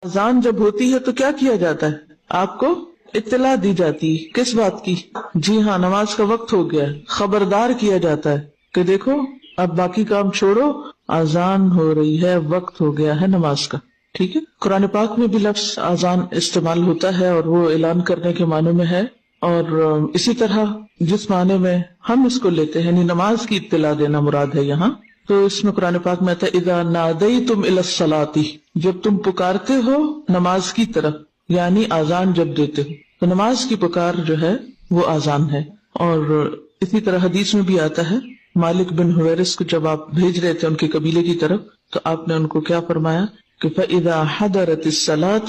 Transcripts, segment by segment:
اذان جب ہوتی ہے تو کیا کیا جاتا ہے؟ آپ کو اطلاع دی جاتی ہے، کس بات کی؟ جی ہاں، نماز کا وقت ہو گیا، خبردار کیا جاتا ہے کہ دیکھو اب باقی کام چھوڑو، اذان ہو رہی ہے، وقت ہو گیا ہے نماز کا. ٹھیک ہے. قرآن پاک میں بھی لفظ اذان استعمال ہوتا ہے اور وہ اعلان کرنے کے معنی میں ہے، اور اسی طرح جس معنی میں ہم اس کو لیتے ہیں یعنی نماز کی اطلاع دینا مراد ہے یہاں، تو اس میں قرآن پاک میں آتا ہے اذا نادیتم الی الصلاۃ، جب تم پکارتے ہو نماز کی طرف، یعنی اذان جب دیتے ہو، تو نماز کی پکار جو ہے وہ اذان ہے. اور اسی طرح حدیث میں بھی آتا ہے مالک بن حویرث کو جب آپ بھیج رہے تھے ان کے قبیلے کی طرف، تو آپ نے ان کو کیا فرمایا کہ فَإِذَا حَضَرَتِ الصَّلَاةُ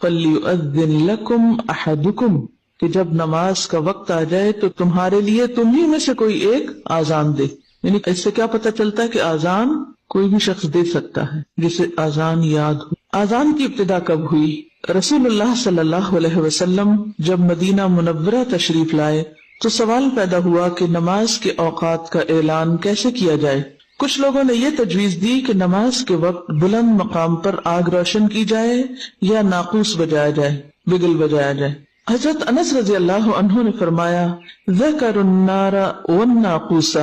فَلْيُؤَذِّن لَكُمْ أَحَدُكُمْ، کہ جب نماز کا وقت آ جائے تو تمہارے لیے تمہیں میں سے کوئی ایک اذان دے. یعنی اس سے کیا پتہ چلتا ہے کہ اذان کوئی بھی شخص دے سکتا ہے جسے اذان یاد ہو. اذان کی ابتدا کب ہوئی؟ رسول اللہ صلی اللہ علیہ وسلم جب مدینہ منورہ تشریف لائے تو سوال پیدا ہوا کہ نماز کے اوقات کا اعلان کیسے کیا جائے. کچھ لوگوں نے یہ تجویز دی کہ نماز کے وقت بلند مقام پر آگ روشن کی جائے یا ناقوس بجایا جائے، بگل بجایا جائے. حضرت انس رضی اللہ عنہ نے فرمایا ذکروا النار والناقوس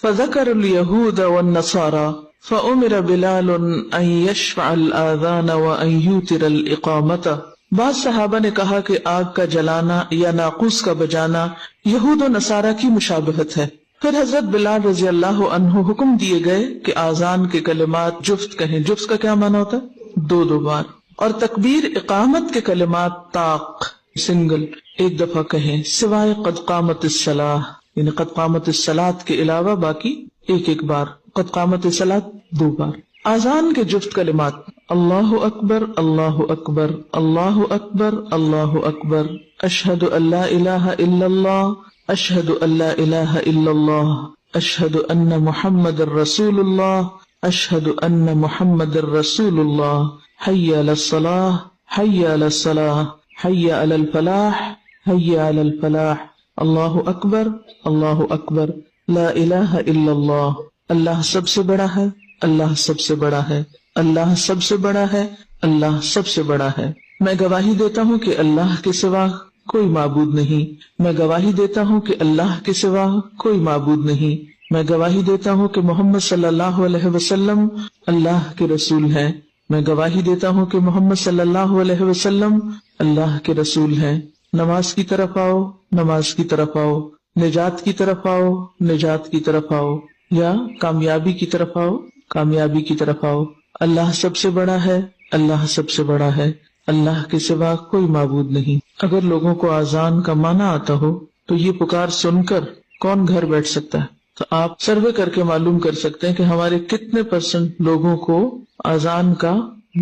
فذکر اليہود والنصارى فأمر بلال ان يشفع الآذان وان يوتر الإقامة. بعض صحابہ نے کہا کہ آگ کا جلانا یا ناقوس کا بجانا یہود و نصارہ کی مشابہت ہے. پھر حضرت بلال رضی اللہ عنہ حکم دیے گئے کہ آذان کے کلمات جفت کہیں. جفت کا کیا معنی ہوتا ہے؟ دو بار. اور تکبیر اقامت کے کلمات طاق سنگل ایک دفعہ کہیں، سوائے قد قامت الصلاۃ، یعنی قد قامت الصلاۃ کے علاوہ باقی ایک بار. قد قامت الصلاۃ 2 بار. آذان کے جفت کلمات اللہ اکبر اللہ اکبر اللہ اکبر اللہ اکبر، اشہد ان لا الہ الا اللہ اشہد ان لا الہ الا اللہ اشہد ان محمد الرسول اللہ اشہد ان محمد الرسول اللہ، حی علی الصلاۃ حی علی الصلاۃ حی علی الفلاح حی علی الفلاح، اللہ اکبر اللہ اکبر، لا الہ الا اللہ. اللہ سب سے بڑا ہے، اللہ سب سے بڑا ہے، اللہ سب سے بڑا ہے، اللہ سب سے بڑا ہے. میں گواہی دیتا ہوں کہ اللہ کے سوا کوئی معبود نہیں، میں گواہی دیتا ہوں کہ اللہ کے سوا کوئی معبود نہیں، میں گواہی دیتا ہوں کہ محمد صلی اللہ علیہ وسلم اللہ کے رسول ہیں، میں گواہی دیتا ہوں کہ محمد صلی اللہ علیہ وسلم اللہ کے رسول ہیں. نماز کی طرف آؤ، نماز کی طرف آؤ، نجات کی طرف آؤ، نجات کی طرف آؤ، یا کامیابی کی طرف آؤ، کامیابی کی طرف آؤ. اللہ سب سے بڑا ہے، اللہ سب سے بڑا ہے، اللہ کے سوا کوئی معبود نہیں. اگر لوگوں کو اذان کا معنی آتا ہو تو یہ پکار سن کر کون گھر بیٹھ سکتا ہے؟ تو آپ سروے کر کے معلوم کر سکتے ہیں کہ ہمارے کتنے % لوگوں کو اذان کا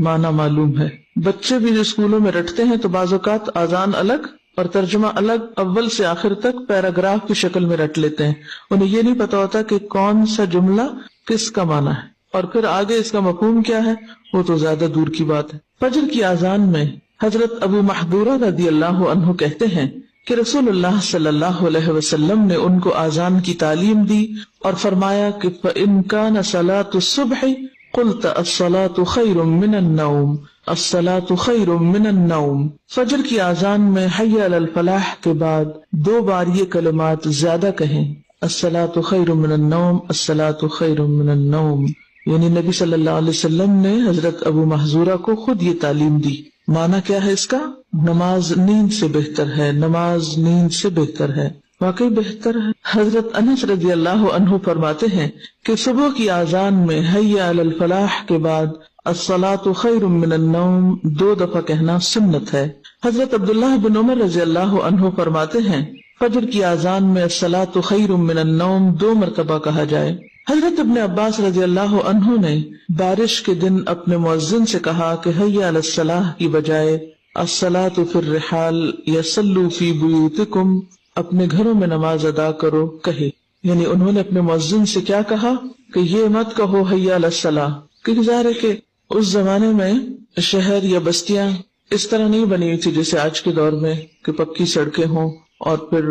معنی معلوم ہے. بچے بھی جو اسکولوں میں رٹتے ہیں تو بعض اوقات اذان الگ اور ترجمہ الگ، اول سے آخر تک پیراگراف کی شکل میں رٹ لیتے ہیں. انہیں یہ نہیں پتا ہوتا کہ کون سا جملہ کس کا معنی ہے اور پھر آگے اس کا مفہوم کیا ہے، وہ تو زیادہ دور کی بات ہے. فجر کی اذان میں حضرت ابو محذورہ رضی اللہ عنہ کہتے ہیں کہ رسول اللہ صلی اللہ علیہ وسلم نے ان کو اذان کی تعلیم دی اور فرمایا کہ فَإِن كَانَ صَلَاةُ الصُّبْحِ قُلْتَ الصَّلَاةُ خَيْرٌ مِّنَ النَّوْمِ الصلاۃ خیر من النوم. فجر کی اذان میں حی علی الفلاح کے بعد 2 بار یہ کلمات زیادہ کہیں، الصلاۃ خیر من النوم الصلاۃ خیر من النوم. یعنی نبی صلی اللہ علیہ وسلم نے حضرت ابو محذورہ کو خود یہ تعلیم دی. معنی کیا ہے اس کا؟ نماز نیند سے بہتر ہے، نماز نیند سے بہتر ہے، واقعی بہتر ہے. حضرت انس رضی اللہ عنہ فرماتے ہیں کہ صبح کی اذان میں حی علی الفلاح کے بعد الصلاۃ خیر من النوم 2 دفعہ کہنا سنت ہے. حضرت عبداللہ بن عمر رضی اللہ عنہ فرماتے ہیں فجر کی اذان میں الصلاۃ خیر من النوم 2 مرتبہ کہا جائے. حضرت ابن عباس رضی اللہ عنہ نے بارش کے دن اپنے مؤذن سے کہا کہ حی علی الصلاح کی بجائے الصلاۃ فی الرحال یا صلوا فی بیوتکم، اپنے گھروں میں نماز ادا کرو کہے. یعنی انہوں نے اپنے مؤذن سے کیا کہا کہ یہ مت کہو حی علی الصلاح، کیونکہ ظاہر ہے کہ اس زمانے میں شہر یا بستیاں اس طرح نہیں بنی ہوئی تھی جیسے آج کے دور میں کہ پکی سڑکیں ہوں اور پھر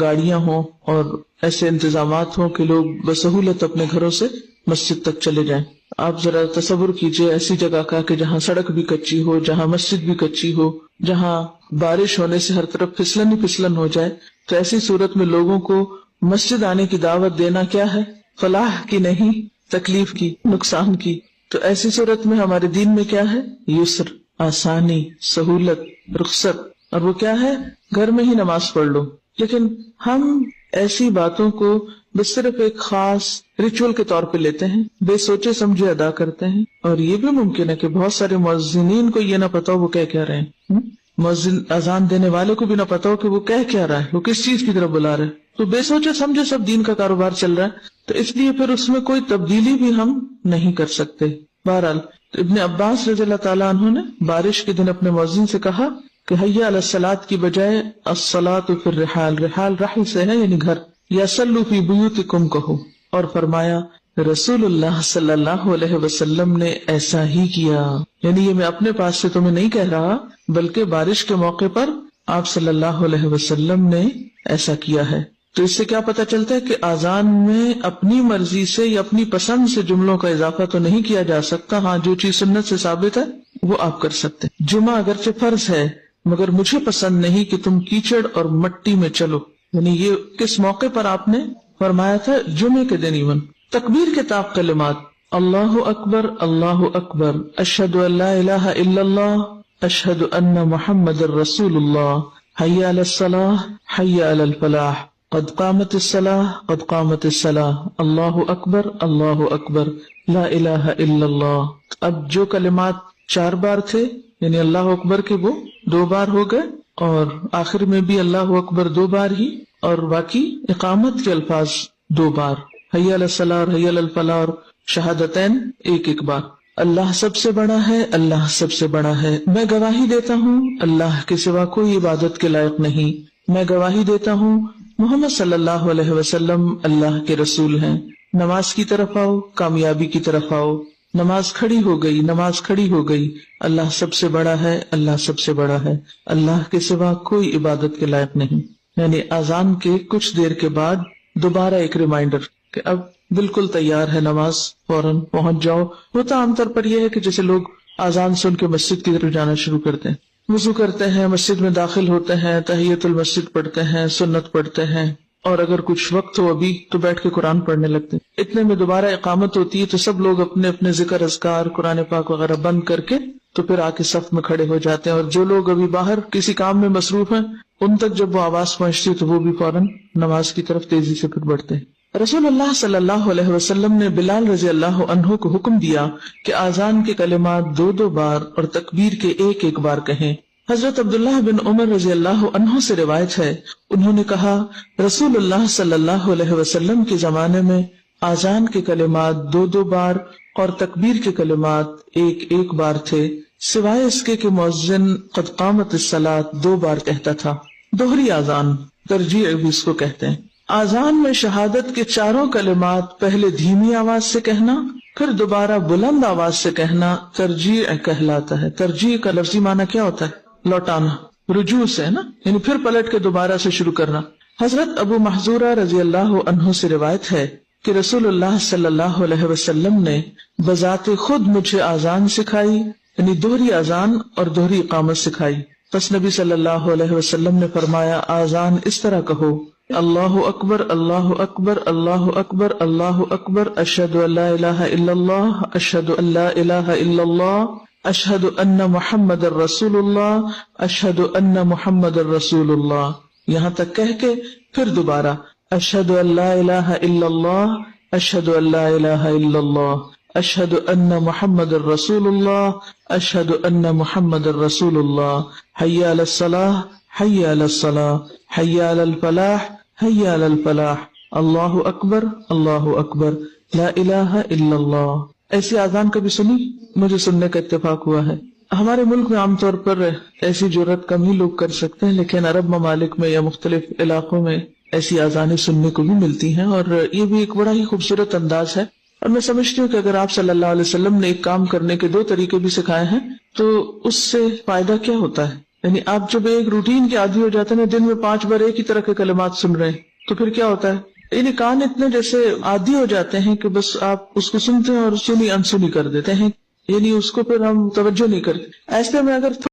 گاڑیاں ہوں اور ایسے انتظامات ہوں کہ لوگ بسہولت اپنے گھروں سے مسجد تک چلے جائیں. آپ ذرا تصور کیجئے ایسی جگہ کا کہ جہاں سڑک بھی کچی ہو، جہاں مسجد بھی کچی ہو، جہاں بارش ہونے سے ہر طرف پھسلن ہی پھسلن ہو جائے. تو ایسی صورت میں لوگوں کو مسجد آنے کی دعوت دینا کیا ہے؟ فلاح کی نہیں، تکلیف کی، نقصان کی. تو ایسی صورت میں ہمارے دین میں کیا ہے؟ یسر، آسانی، سہولت، رخصت. اور وہ کیا ہے؟ گھر میں ہی نماز پڑھ لو. لیکن ہم ایسی باتوں کو بس صرف ایک خاص ریچول کے طور پہ لیتے ہیں، بے سوچے سمجھے ادا کرتے ہیں. اور یہ بھی ممکن ہے کہ بہت سارے مؤذنین کو یہ نہ پتا ہو وہ کہہ رہے ہیں، مؤذن اذان دینے والے کو بھی نہ پتا ہو کہ وہ کہہ رہا ہے، وہ کس چیز کی طرف بلا رہا ہے. تو بے سوچے سمجھے سب دین کا کاروبار چل رہا ہے. تو اس لیے پھر اس میں کوئی تبدیلی بھی ہم نہیں کر سکتے. بہرحال ابن عباس رضی اللہ تعالیٰ عنہ نے بارش کے دن اپنے مؤذن سے کہا کہ حی علی الصلاۃ کی بجائے الصلاۃ فی الرحال، رحال رحل سے ہے یعنی گھر، یا صلوا فی بیوتکم کہو. اور فرمایا رسول اللہ صلی اللہ علیہ وسلم نے ایسا ہی کیا. یعنی یہ میں اپنے پاس سے تمہیں نہیں کہہ رہا، بلکہ بارش کے موقع پر آپ صلی اللہ علیہ وسلم نے ایسا کیا ہے. تو اس سے کیا پتہ چلتا ہے کہ اذان میں اپنی مرضی سے یا اپنی پسند سے جملوں کا اضافہ تو نہیں کیا جا سکتا. ہاں جو چیز سنت سے ثابت ہے وہ آپ کر سکتے ہیں. جمعہ اگرچہ فرض ہے مگر مجھے پسند نہیں کہ تم کیچڑ اور مٹی میں چلو. یعنی یہ کس موقع پر آپ نے فرمایا تھا؟ جمعے کے دن. ایون تکبیر کے طاق کلمات اللہ اکبر، اللہ اکبر، اشہد ان لا الہ الا اللہ، اشہد ان محمد الرسول اللہ، حی علی الصلاح، حی علی الفلاح، قد قامت الصلاح، قد قامت الصلاح، اللہ اکبر، اللہ اکبر، لا الہ الا اللہ. اب جو کلمات 4 بار تھے یعنی اللہ اکبر کے وہ 2 بار ہو گئے، اور آخر میں بھی اللہ اکبر 2 بار ہی، اور باقی اقامت کے الفاظ 2 بار، حی علی الصلاح اور حی علی الفلاح اور شہادتین ایک بار. اللہ سب سے بڑا ہے، اللہ سب سے بڑا ہے. میں گواہی دیتا ہوں اللہ کے سوا کوئی عبادت کے لائق نہیں. میں گواہی دیتا ہوں محمد صلی اللہ علیہ وسلم اللہ کے رسول ہیں. نماز کی طرف آؤ، کامیابی کی طرف آؤ. نماز کھڑی ہو گئی، نماز کھڑی ہو گئی. اللہ سب سے بڑا ہے، اللہ سب سے بڑا ہے. اللہ کے سوا کوئی عبادت کے لائق نہیں. یعنی اذان کے کچھ دیر کے بعد دوبارہ ایک ریمائنڈر کہ اب بالکل تیار ہے نماز، فوراً پہنچ جاؤ. ہوتا عام طور پر یہ ہے کہ جیسے لوگ اذان سن کے مسجد کی طرف جانا شروع کرتے ہیں، وضو کرتے ہیں، مسجد میں داخل ہوتے ہیں، تحیۃ المسجد پڑھتے ہیں، سنت پڑھتے ہیں، اور اگر کچھ وقت ہو ابھی تو بیٹھ کے قرآن پڑھنے لگتے ہیں. اتنے میں دوبارہ اقامت ہوتی ہے تو سب لوگ اپنے اپنے ذکر اذکار قرآن پاک وغیرہ بند کر کے تو پھر آ کے صف میں کھڑے ہو جاتے ہیں. اور جو لوگ ابھی باہر کسی کام میں مصروف ہیں ان تک جب وہ آواز پہنچتی تو وہ بھی فوراً نماز کی طرف تیزی سے پھر بڑھتے ہیں. رسول اللہ صلی اللہ علیہ وسلم نے بلال رضی اللہ عنہ کو حکم دیا کہ اذان کے کلمات 2 بار اور تکبیر کے 1 بار کہیں. حضرت عبداللہ بن عمر رضی اللہ عنہ سے روایت ہے، انہوں نے کہا رسول اللہ صلی اللہ علیہ وسلم کے زمانے میں اذان کے کلمات 2 بار اور تکبیر کے کلمات 1 بار تھے، سوائے اس کے کہ مؤذن قد قامت الصلاۃ 2 بار کہتا تھا. دوہری اذان، ترجیع بھی اس کو کہتے ہیں. اذان میں شہادت کے 4 کلمات پہلے دھیمی آواز سے کہنا، پھر دوبارہ بلند آواز سے کہنا ترجیع کہلاتا ہے. ترجیع کا لفظی معنی کیا ہوتا ہے؟ لوٹانا، رجوع سے ہے نا، یعنی پھر پلٹ کے دوبارہ سے شروع کرنا. حضرت ابو محذورہ رضی اللہ عنہ سے روایت ہے کہ رسول اللہ صلی اللہ علیہ وسلم نے بذات خود مجھے اذان سکھائی، یعنی دوہری اذان اور دوہری اقامت سکھائی. پس نبی صلی اللہ علیہ وسلم نے فرمایا اذان اس طرح کہو، اللہ اکبر، اللہ اکبر، اللہ اکبر، اللہ اکبر، اشہد ان لا الہ الا اللہ، اشہد ان لا الہ الا اللہ، اشہد ان محمد الرسول اللہ، اشہد ان محمد الرسول اللہ. یہاں تک کہہ کے پھر دوبارہ اشہد ان لا الہ الا اللہ، اشہد ان لا الہ الا اللہ، اشہد ان محمد الرسول اللہ، اشہد ان محمد الرسول اللہ، حی علی الصلاح، حی علی الصلاح، حی علی الفلاح، حی علی الفلاح، اللہ اکبر، اللہ اکبر، لا الہ الا اللہ. ایسی اذان کبھی سنی؟ مجھے سننے کا اتفاق ہوا ہے. ہمارے ملک میں عام طور پر ایسی جرات کم ہی لوگ کر سکتے ہیں، لیکن عرب ممالک میں یا مختلف علاقوں میں ایسی اذانیں سننے کو بھی ملتی ہیں، اور یہ بھی ایک بڑا ہی خوبصورت انداز ہے. اور میں سمجھتی ہوں کہ اگر آپ صلی اللہ علیہ وسلم نے ایک کام کرنے کے 2 طریقے بھی سکھائے ہیں تو اس سے فائدہ کیا ہوتا ہے؟ یعنی آپ جب ایک روٹین کے عادی ہو جاتے ہیں، دن میں 5 بار ایک ہی طرح کے کلمات سن رہے ہیں، تو پھر کیا ہوتا ہے؟ یعنی کان اتنے جیسے عادی ہو جاتے ہیں کہ بس آپ اس کو سنتے ہیں اور سنی انسنی کر دیتے ہیں، یعنی اس کو پھر ہم توجہ نہیں کرتے. ایسے میں اگر